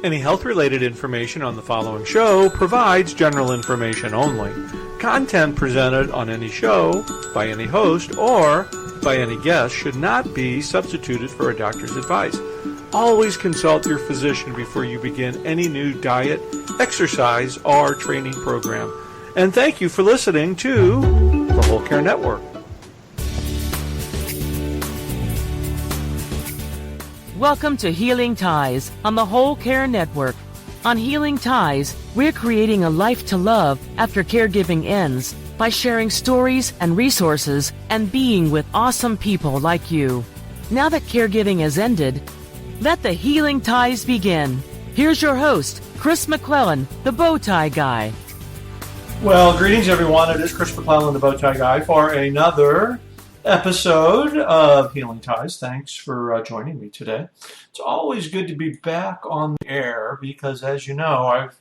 Any health-related information on the following show provides general information only. Content presented on any show, by any host, or by any guest should not be substituted for a doctor's advice. Always consult your physician before you begin any new diet, exercise, or training program. And thank you for listening to the Whole Care Network. Welcome to Healing Ties on the Whole Care Network. On Healing Ties, we're creating a life to love after caregiving ends by sharing stories and resources and being with awesome people like you. Now that caregiving has ended, let the Healing Ties begin. Here's your host, Chris McClellan, the Bowtie Guy. Well, greetings everyone. It is Chris McClellan, the Bowtie Guy, for another episode of Healing Ties. Thanks for joining me today. It's always good to be back on the air because, as you know, I've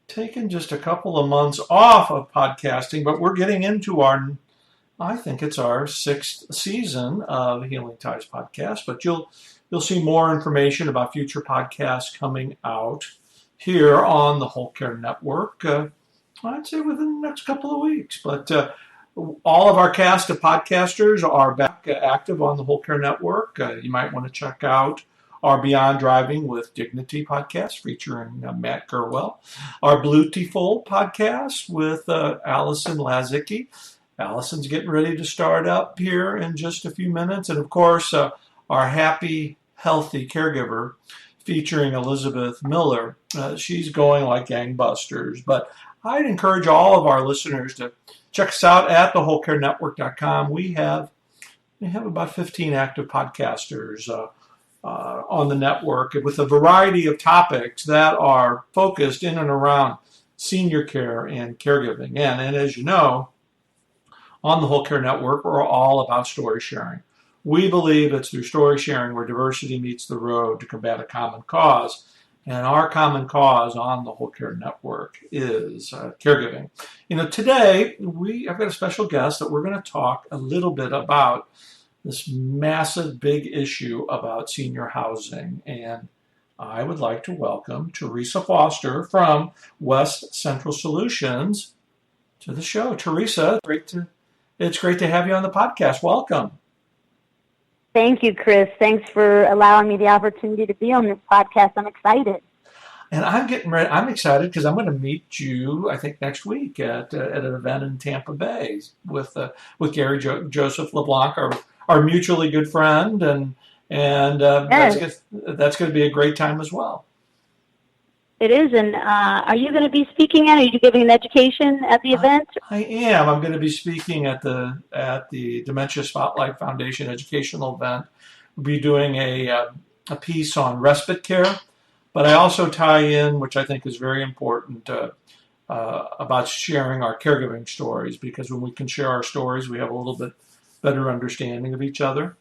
taken just a couple of months off of podcasting, but we're getting into I think it's our 6th season of Healing Ties podcast, but you'll see more information about future podcasts coming out here on the Whole Care Network, I'd say within the next couple of weeks. But all of our cast of podcasters are back active on the Whole Care Network. You might want to check out our Beyond Driving with Dignity podcast featuring Matt Gerwell, our Bluetiful podcast with Allison Lazicki. Allison's getting ready to start up here in just a few minutes. And of course, our Happy, Healthy Caregiver featuring Elizabeth Miller. She's going like gangbusters. But I'd encourage all of our listeners to check us out at thewholecarenetwork.com. We have about 15 active podcasters on the network with a variety of topics that are focused in and around senior care and caregiving. And as you know, on the Whole Care Network, we're all about story sharing. We believe it's through story sharing where diversity meets the road to combat a common cause. And our common cause on the Whole Care Network is caregiving. You know, today I've got a special guest that we're going to talk a little bit about this massive, big issue about senior housing. And I would like to welcome Theressa Forster from West Central Solutions to the show. Theressa, it's great to have you on the podcast. Welcome. Thank you, Chris. Thanks for allowing me the opportunity to be on this podcast. I'm excited. And I'm getting ready. I'm excited because I'm going to meet you, I think, next week at an event in Tampa Bay with Gary Joseph LeBlanc, our mutually good friend, and yes. That's going to be a great time as well. It is. And are you going to be speaking at? Are you giving an education at the event? I am. I'm going to be speaking at the Dementia Spotlight Foundation educational event. We'll be doing a piece on respite care, but I also tie in, which I think is very important, about sharing our caregiving stories, because when we can share our stories, we have a little bit better understanding of each other.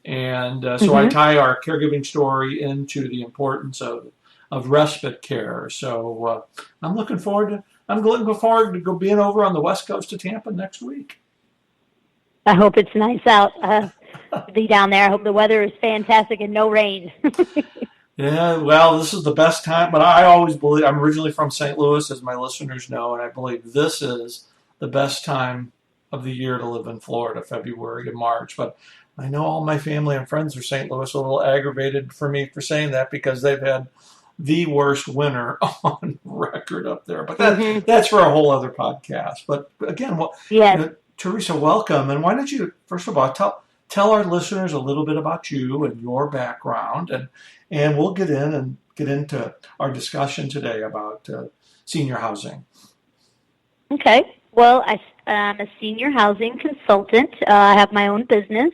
And so I tie our caregiving story into the importance of respite care. So I'm looking forward to being over on the west coast of Tampa next week. I hope it's nice out to be down there. I hope the weather is fantastic and no rain. Yeah, well, this is the best time, but I always believe, I'm originally from St. Louis, as my listeners know, and I believe this is the best time of the year to live in Florida, February and March. But I know all my family and friends are St. Louis, a little aggravated for me for saying that because they've had the worst winter on record up there. But that's for a whole other podcast. But again, Theressa, welcome. And why don't you, first of all, tell our listeners a little bit about you and your background, and we'll get into our discussion today about senior housing. Okay. Well, I'm a senior housing consultant. I have my own business,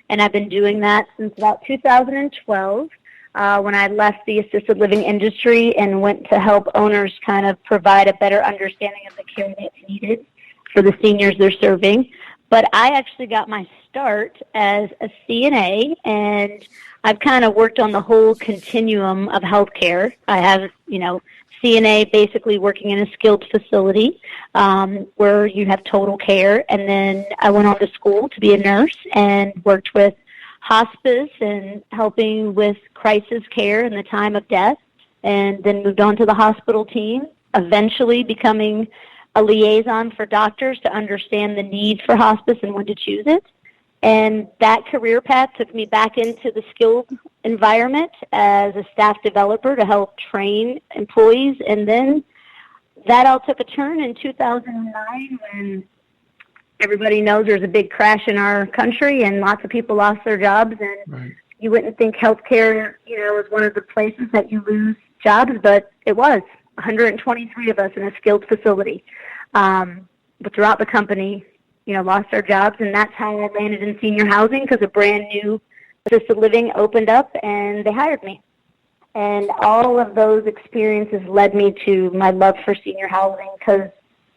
and I've been doing that since about 2012. When I left the assisted living industry and went to help owners kind of provide a better understanding of the care that's needed for the seniors they're serving. But I actually got my start as a CNA, and I've kind of worked on the whole continuum of healthcare. I have, CNA basically working in a skilled facility where you have total care. And then I went on to school to be a nurse and worked with hospice and helping with crisis care in the time of death. and then moved on to the hospital team, eventually becoming a liaison for doctors to understand the need for hospice and when to choose it. And that career path took me back into the skilled environment as a staff developer to help train employees. And then that all took a turn in 2009 when everybody knows there's a big crash in our country and lots of people lost their jobs. And Right. you wouldn't think healthcare, was one of the places that you lose jobs, but it was. 123 of us in a skilled facility. But throughout the company, lost our jobs, and that's how I landed in senior housing because a brand new assisted living opened up, and they hired me. And all of those experiences led me to my love for senior housing because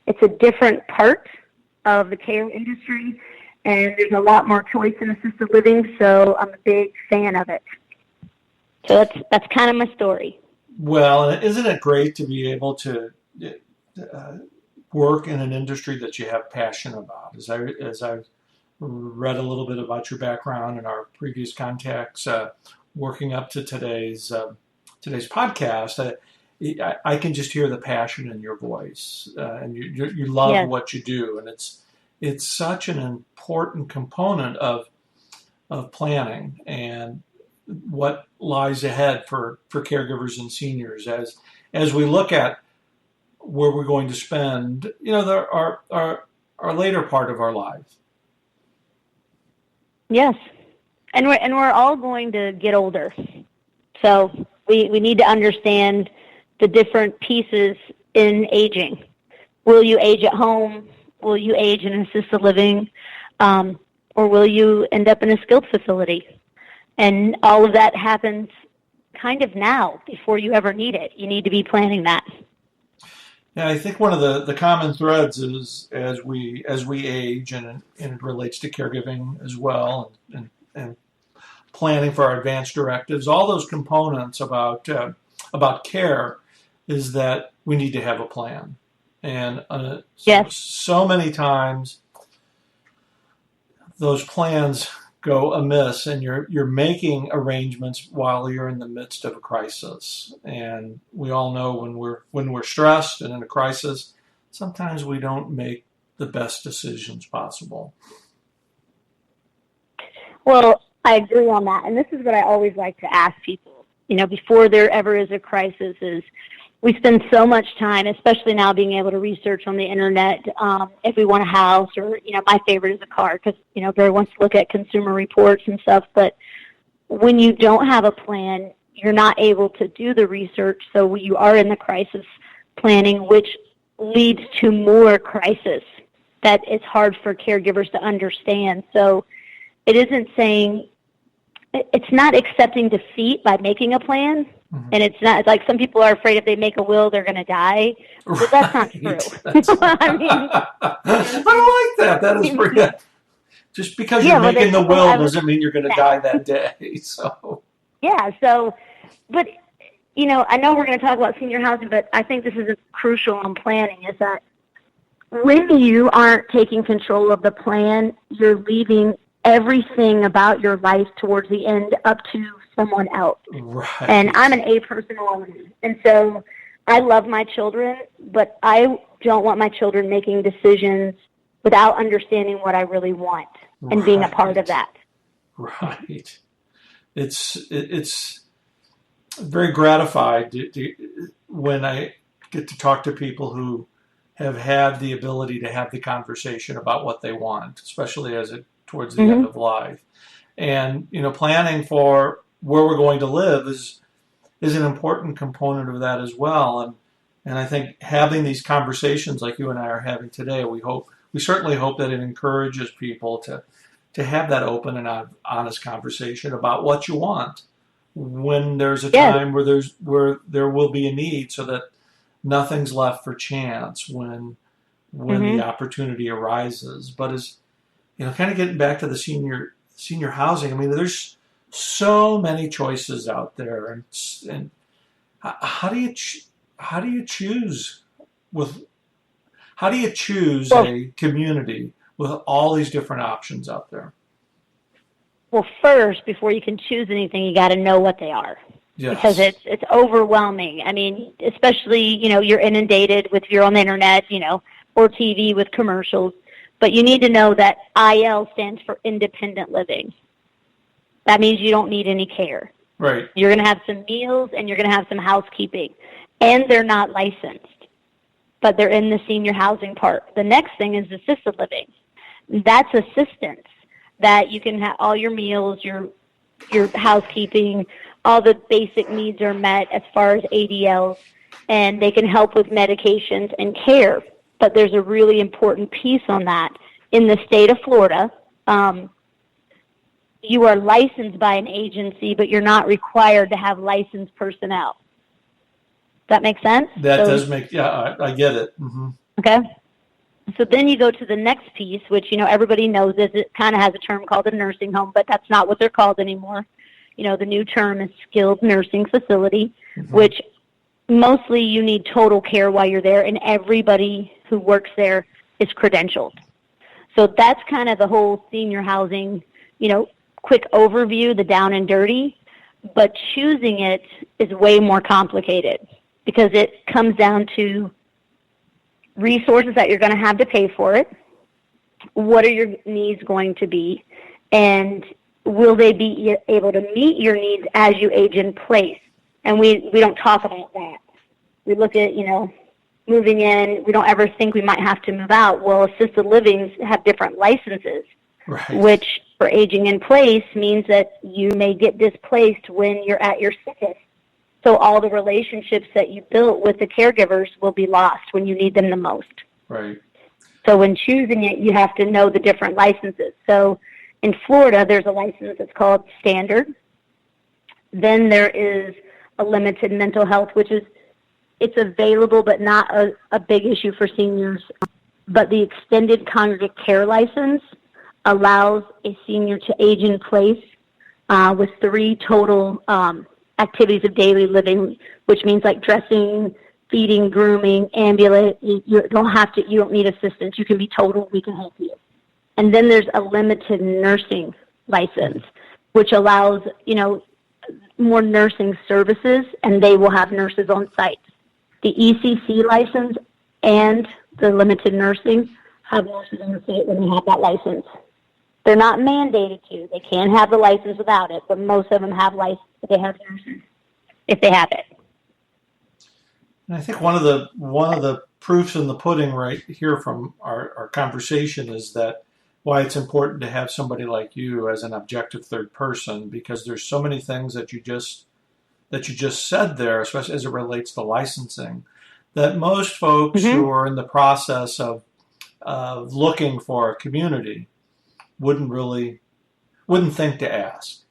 it's a different part of the care industry, and there's a lot more choice in assisted living, so I'm a big fan of it. So that's kind of my story. Well, isn't it great to be able to work in an industry that you have passion about? As I've read a little bit about your background in our previous contacts, working up to today's podcast, I can just hear the passion in your voice, and you love Yes. what you do, and it's such an important component of planning and what lies ahead for caregivers and seniors as we look at where we're going to spend, our later part of our lives. Yes, and we're all going to get older, so we need to understand the different pieces in aging. Will you age at home? Will you age in assisted living? Or will you end up in a skilled facility? And all of that happens kind of now before you ever need it. You need to be planning that. Yeah, I think one of the common threads is as we age, and it relates to caregiving as well, and planning for our advanced directives. All those components about care is that we need to have a plan, and Yes. so many times those plans go amiss, and you're making arrangements while you're in the midst of a crisis. And we all know when we're stressed and in a crisis, sometimes we don't make the best decisions possible. Well, I agree on that. And this is what I always like to ask people, before there ever is a crisis, is we spend so much time, especially now being able to research on the internet, if we want a house or, my favorite is a car because, everybody wants to look at consumer reports and stuff. But when you don't have a plan, you're not able to do the research. So you are in the crisis planning, which leads to more crisis that it's hard for caregivers to understand. So it isn't saying, it's not accepting defeat by making a plan. Mm-hmm. And it's not, it's like some people are afraid if they make a will, they're going to die. But that's not true. I mean, I like that. That is pretty. Just because you're making the will doesn't mean you're going to die that day. So. Yeah. So, but, I know we're going to talk about senior housing, but I think this is crucial in planning is that when you aren't taking control of the plan, you're leaving everything about your life towards the end up to someone else. Right. And I'm an A person alone. And so I love my children, but I don't want my children making decisions without understanding what I really want and being a part of that. Right. It's very gratified when I get to talk to people who have had the ability to have the conversation about what they want, especially towards the Mm-hmm. end of life. And, planning for where we're going to live is an important component of that as well. And I think having these conversations like you and I are having today, we certainly hope that it encourages people to have that open and honest conversation about what you want when there's a time where there will be a need, so that nothing's left for chance when Mm-hmm. the opportunity arises. But as kind of getting back to the senior housing, I mean, there's so many choices out there, and how do you choose a community with all these different options out there? Well, first, before you can choose anything, you got to know what they are. because Yes. it's overwhelming. I mean, especially, you're inundated with, you're on the internet, or TV with commercials. But you need to know that IL stands for independent living. That means you don't need any care. Right. You're going to have some meals and you're going to have some housekeeping. And they're not licensed, but they're in the senior housing part. The next thing is assisted living. That's assistance that you can have all your meals, your housekeeping, all the basic needs are met as far as ADLs, and they can help with medications and care. But there's a really important piece on that. In the state of Florida, you are licensed by an agency, but you're not required to have licensed personnel. Does that make sense? That does make, yeah, I get it. Mm-hmm. Okay. So then you go to the next piece, which, everybody knows this. It kind of has a term called a nursing home, but that's not what they're called anymore. The new term is skilled nursing facility, which mostly you need total care while you're there, and everybody who works there is credentialed. So that's kind of the whole senior housing, quick overview, the down and dirty. But choosing it is way more complicated because it comes down to resources that you're going to have to pay for it. What are your needs going to be? And will they be able to meet your needs as you age in place? And we don't talk about that. We look at, moving in. We don't ever think we might have to move out. Well, assisted livings have different licenses, Right. which for aging in place means that you may get displaced when you're at your sickest. So all the relationships that you built with the caregivers will be lost when you need them the most. Right. So when choosing it, you have to know the different licenses. So in Florida, there's a license that's called standard. Then there is a limited mental health, which is, it's available but not a big issue for seniors. But the extended congregate care license allows a senior to age in place with 3 total activities of daily living, which means like dressing, feeding, grooming, ambulate. You don't need assistance. You can be total. We can help you. And then there's a limited nursing license, which allows, more nursing services, and they will have nurses on site. The ECC license and the limited nursing have nurses on site when they have that license. They're not mandated to. They can have the license without it, but most of them have license. They have nurses if they have it. And I think one of the proofs in the pudding right here from our conversation is that why it's important to have somebody like you as an objective third person, because there's so many things that you just said there, especially as it relates to licensing, that most folks who are in the process of looking for a community wouldn't think to ask.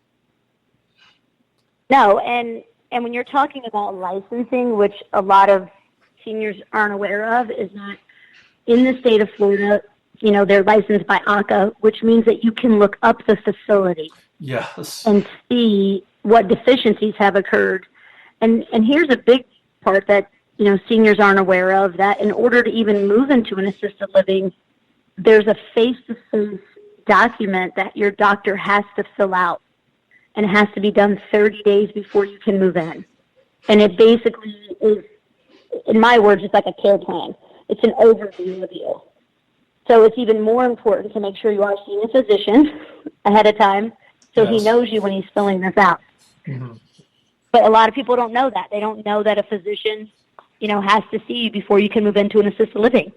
No, and when you're talking about licensing, which a lot of seniors aren't aware of, is that in the state of Florida, they're licensed by ACA, which means that you can look up the facility. Yes. And see what deficiencies have occurred. And here's a big part that, seniors aren't aware of, that in order to even move into an assisted living, there's a face-to-face document that your doctor has to fill out. And it has to be done 30 days before you can move in. And it basically is, in my words, it's like a care plan. It's an overview of you. So it's even more important to make sure you are seeing a physician ahead of time so he knows you when he's filling this out. Mm-hmm. But a lot of people don't know that. They don't know that a physician, has to see you before you can move into an assisted living.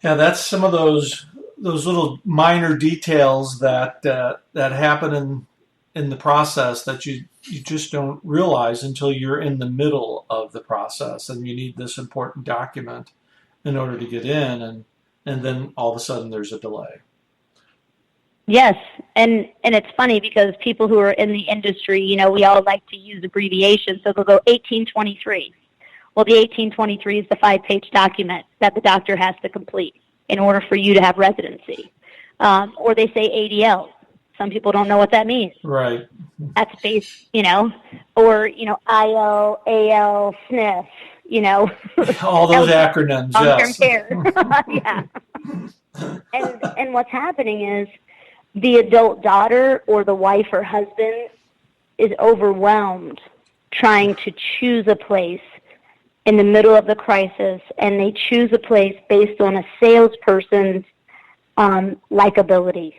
Yeah, that's some of those little minor details that happen in the process that you just don't realize until you're in the middle of the process and you need this important document in order to get in, and then all of a sudden there's a delay. Yes, and it's funny because people who are in the industry, we all like to use abbreviations, so they'll go 1823. Well, the 1823 is the 5-page document that the doctor has to complete in order for you to have residency. Or they say ADL. Some people don't know what that means. Right. That's based, or, IL, AL, SNF, all those acronyms, long-term yes. care. Yeah. And what's happening is the adult daughter or the wife or husband is overwhelmed trying to choose a place in the middle of the crisis, and they choose a place based on a salesperson's likability.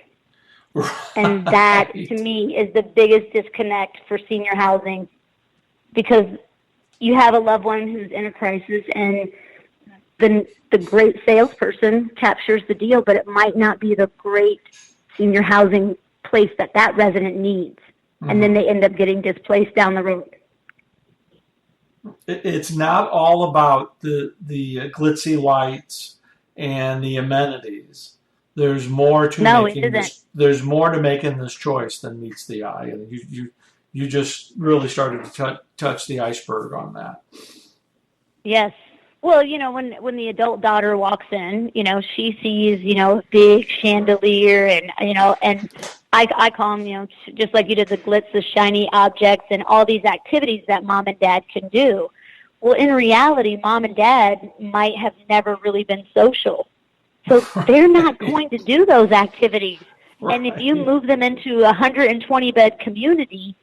Right. And that, to me, is the biggest disconnect for senior housing, because you have a loved one who's in a crisis, and the great salesperson captures the deal, but it might not be the great senior housing place that resident needs. Mm-hmm. And then they end up getting displaced down the road. It's not all about the glitzy lights and the amenities. There's more to there's more to making this choice than meets the eye, and you just really started to touch the iceberg on that. Yes. Well, when the adult daughter walks in, she sees, a big chandelier and, and I call them, just like you did, the glitz, the shiny objects and all these activities that mom and dad can do. Well, in reality, mom and dad might have never really been social. So they're not going to do those activities. Right. And if you move them into a 120-bed community,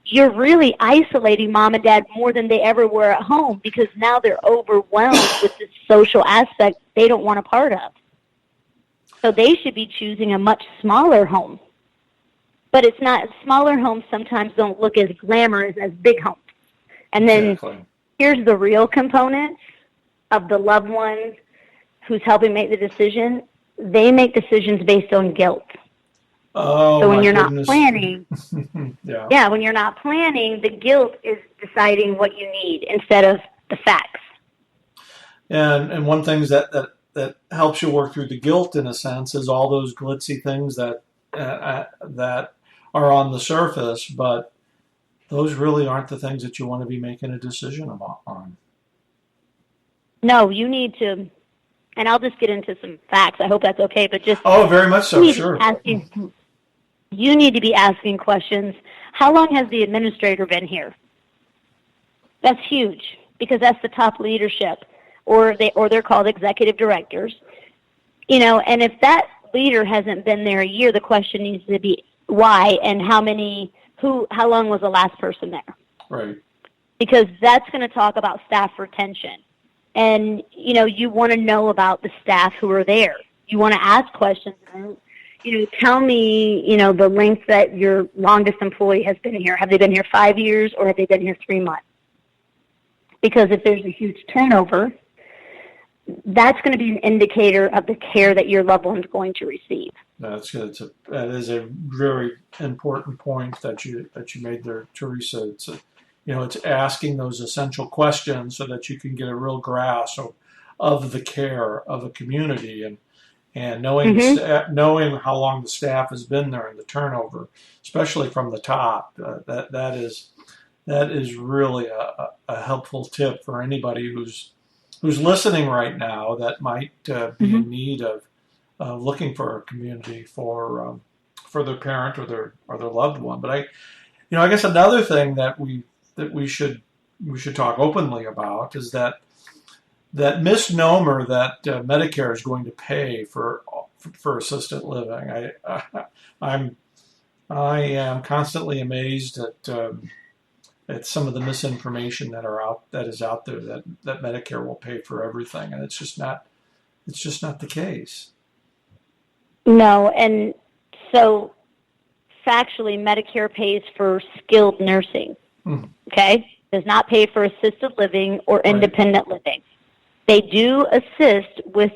you're really isolating mom and dad more than they ever were at home, because now they're overwhelmed with this social aspect they don't want a part of. So they should be choosing a much smaller home. But it's not, smaller homes sometimes don't look as glamorous as big homes. And then here's the real component of the loved ones who's helping make the decision. They make decisions based on guilt. Oh, so when you're goodness. Not planning, yeah, when you're not planning, the guilt is deciding what you need instead of the facts. And one thing that helps you work through the guilt, in a sense, is all those glitzy things that are on the surface, but those really aren't the things that you want to be making a decision on. No, you need to, and I'll just get into some facts. I hope that's okay, but just... Oh, very much so, sure. You need to be asking questions. How long has the administrator been here? That's huge, because that's the top leadership, or they're called executive directors. And if that leader hasn't been there a year, the question needs to be why, and how long was the last person there? Right. Because that's going to talk about staff retention. And, you want to know about the staff who are there. You want to ask questions. Tell me, the length that your longest employee has been here. Have they been here 5 years, or have they been here 3 months? Because if there's a huge turnover, that's going to be an indicator of the care that your loved one's going to receive. That is a very important point that you made there, Theressa. It's asking those essential questions so that you can get a real grasp of the care of a community, and knowing knowing how long the staff has been there and the turnover, especially from the top. That is really a helpful tip for anybody who's listening right now that might be in need of looking for a community for their parent or their loved one. But I guess another thing that we should talk openly about is that misnomer that Medicare is going to pay for assisted living. I am constantly amazed at some of the misinformation that is out there that Medicare will pay for everything, and it's just not the case. No, and so factually, Medicare pays for skilled nursing. Okay, does not pay for assisted living or independent living. They do assist with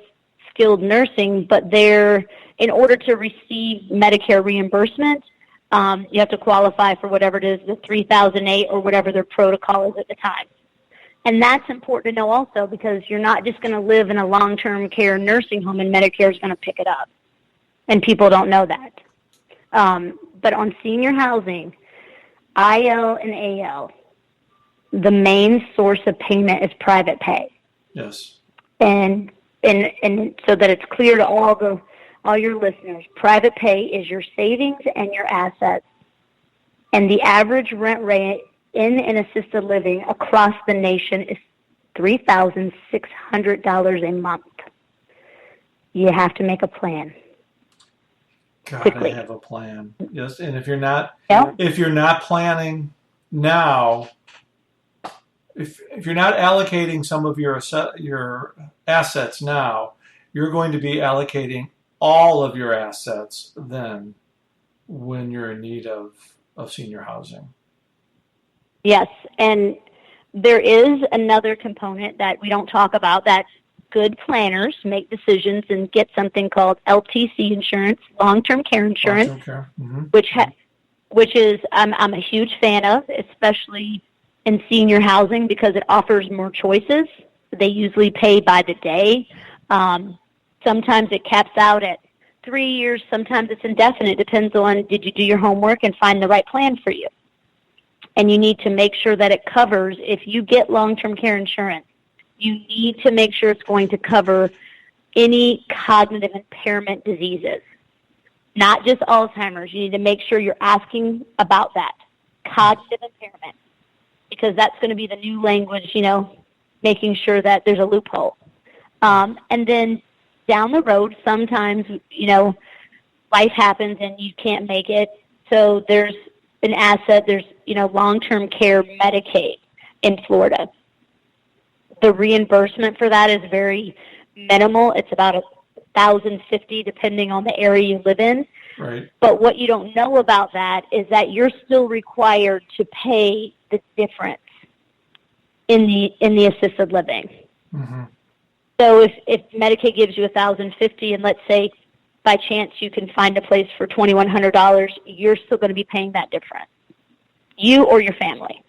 skilled nursing, but in order to receive Medicare reimbursement, you have to qualify for whatever it is, the 3008 or whatever their protocol is at the time. And that's important to know also, because you're not just going to live in a long-term care nursing home and Medicare is going to pick it up. And people don't know that. But on senior housing, IL and AL, the main source of payment is private pay. Yes. And so that it's clear to all your listeners, private pay is your savings and your assets. And the average rent rate in an assisted living across the nation is $3,600 a month. You have to make a plan. Gotta quickly. have a plan. Yes, and Yeah. if you're not planning now, if you're not allocating some of your assets now, you're going to be allocating all of your assets then when you're in need of senior housing. Yes, and there is another component that we don't talk about that good planners make decisions and get something called LTC insurance, long-term care insurance, Long-term care. Mm-hmm. which is I'm a huge fan of, especially in senior housing because it offers more choices. They usually pay by the day. Sometimes it caps out at 3 years. Sometimes it's indefinite. Depends on did you do your homework and find the right plan for you. And you need to make sure that it covers, if you get long-term care insurance, you need to make sure it's going to cover any cognitive impairment diseases, not just Alzheimer's. You need to make sure you're asking about that, cognitive impairment, because that's going to be the new language, making sure that there's a loophole. And then down the road, sometimes, life happens and you can't make it. So there's an asset, there's, long-term care Medicaid in Florida. The reimbursement for that is very minimal. It's about $1,050 depending on the area you live in. Right. But what you don't know about that is that you're still required to pay the difference in the assisted living. Mm-hmm. So if Medicaid gives you $1,050 and let's say by chance you can find a place for $2,100, you're still going to be paying that difference, you or your family.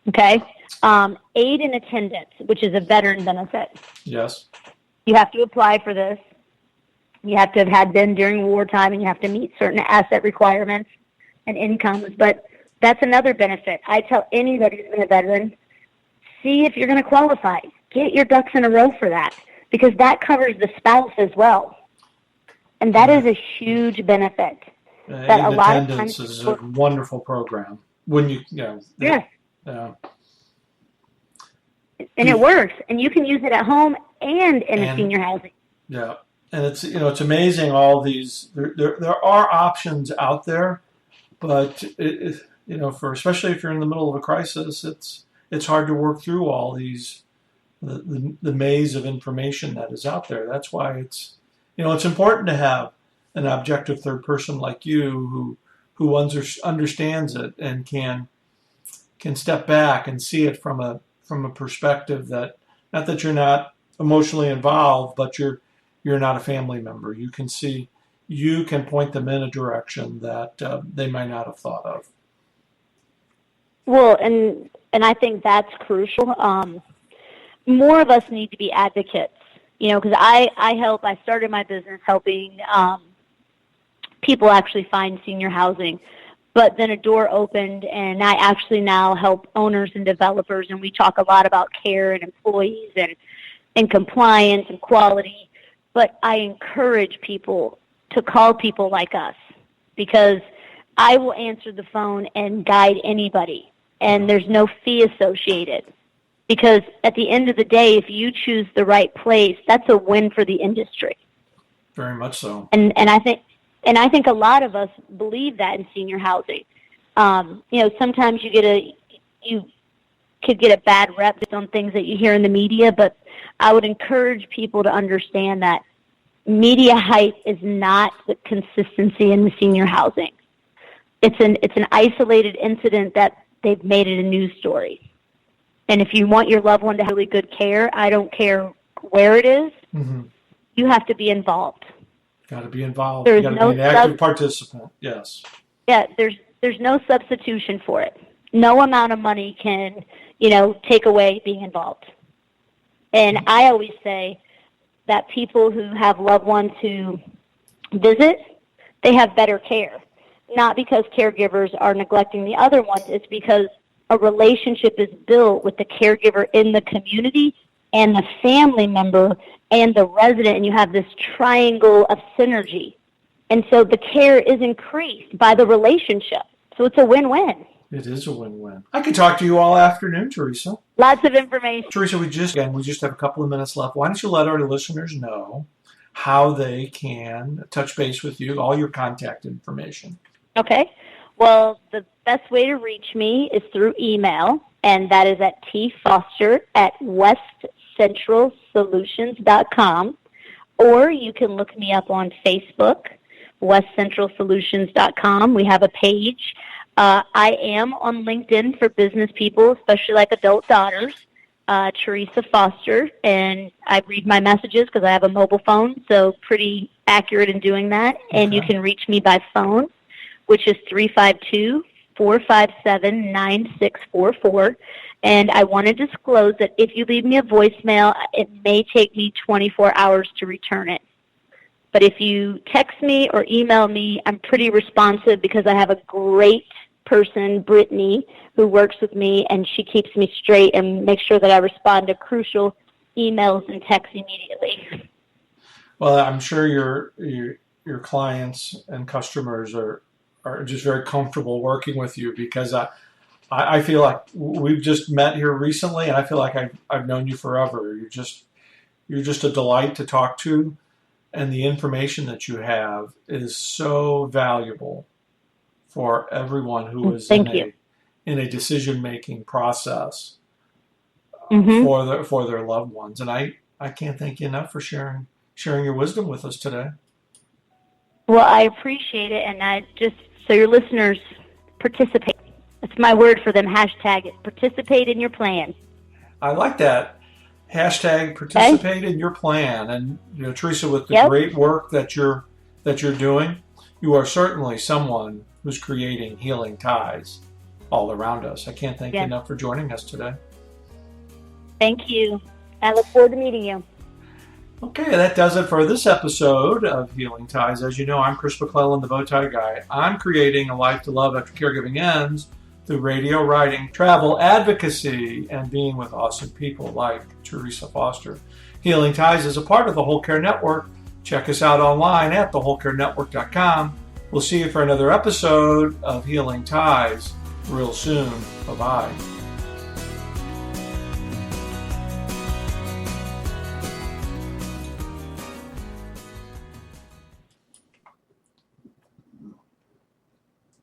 Okay? Aid and attendance, which is a veteran benefit. Yes. You have to apply for this. You have to have been during wartime, and you have to meet certain asset requirements and incomes. But that's another benefit. I tell anybody who's been a veteran, see if you're going to qualify. Get your ducks in a row for that, because that covers the spouse as well. And that is a huge benefit. That a lot of times is a wonderful program. When yes. And it works, and you can use it at home and in a senior housing. Yeah, and it's it's amazing all these. There are options out there, but for especially if you're in the middle of a crisis, it's hard to work through all these the maze of information that is out there. That's why it's important to have an objective third person like you who understands it and can step back and see it from a perspective that, not that you're not emotionally involved, but you're not a family member. You can point them in a direction that they might not have thought of. Well, and I think that's crucial. More of us need to be advocates, because I started my business helping people actually find senior housing. But then a door opened, and I actually now help owners and developers, and we talk a lot about care and employees and compliance and quality. But I encourage people to call people like us, because I will answer the phone and guide anybody, and there's no fee associated. Because at the end of the day, if you choose the right place, that's a win for the industry. Very much so. And I think a lot of us believe that in senior housing. Sometimes you could get a bad rep on things that you hear in the media, but I would encourage people to understand that media hype is not the consistency in the senior housing. It's an isolated incident that they've made it a news story. And if you want your loved one to have really good care, I don't care where it is, mm-hmm. you have to be involved. Got to be involved. There's you got to be an active participant. Yes. Yeah, there's no substitution for it. No amount of money can, take away being involved. And I always say that people who have loved ones who visit, they have better care. Not because caregivers are neglecting the other ones. It's because a relationship is built with the caregiver in the community and the family member and the resident, and you have this triangle of synergy. And so the care is increased by the relationship. So it's a win-win. It is a win-win. I could talk to you all afternoon, Theressa. Lots of information. Theressa, we just have a couple of minutes left. Why don't you let our listeners know how they can touch base with you, all your contact information. Okay. Well, the best way to reach me is through email, and that is at tfoster@westcentralsolutions.com, or you can look me up on Facebook, westcentralsolutions.com. We have a page. I am on LinkedIn for business people, especially like adult daughters, Theressa Forster, and I read my messages because I have a mobile phone, so pretty accurate in doing that. And you can reach me by phone, which is 352-457-9644. And I want to disclose that if you leave me a voicemail, it may take me 24 hours to return it. But if you text me or email me, I'm pretty responsive because I have a great person, Brittany, who works with me, and she keeps me straight and makes sure that I respond to crucial emails and texts immediately. Well, I'm sure your clients and customers are just very comfortable working with you, because I feel like we've just met here recently, and I feel like I've known you forever. You're just a delight to talk to, and the information that you have is so valuable for everyone who is in a decision-making process for their loved ones. And I can't thank you enough for sharing your wisdom with us today. Well, I appreciate it, and I just, so your listeners participate. That's my word for them. Hashtag it. Participate in your plan. I like that. Hashtag participate in your plan. And Theressa, with the great work that you're doing, you are certainly someone who's creating healing ties all around us. I can't thank you enough for joining us today. Thank you. I look forward to meeting you. Okay, that does it for this episode of Healing Ties. As you know, I'm Chris McClellan, the Bowtie Guy. I'm creating a life to love after caregiving ends through radio, writing, travel, advocacy, and being with awesome people like Theressa Forster. Healing Ties is a part of the Whole Care Network. Check us out online at thewholecarenetwork.com. We'll see you for another episode of Healing Ties real soon. Bye-bye.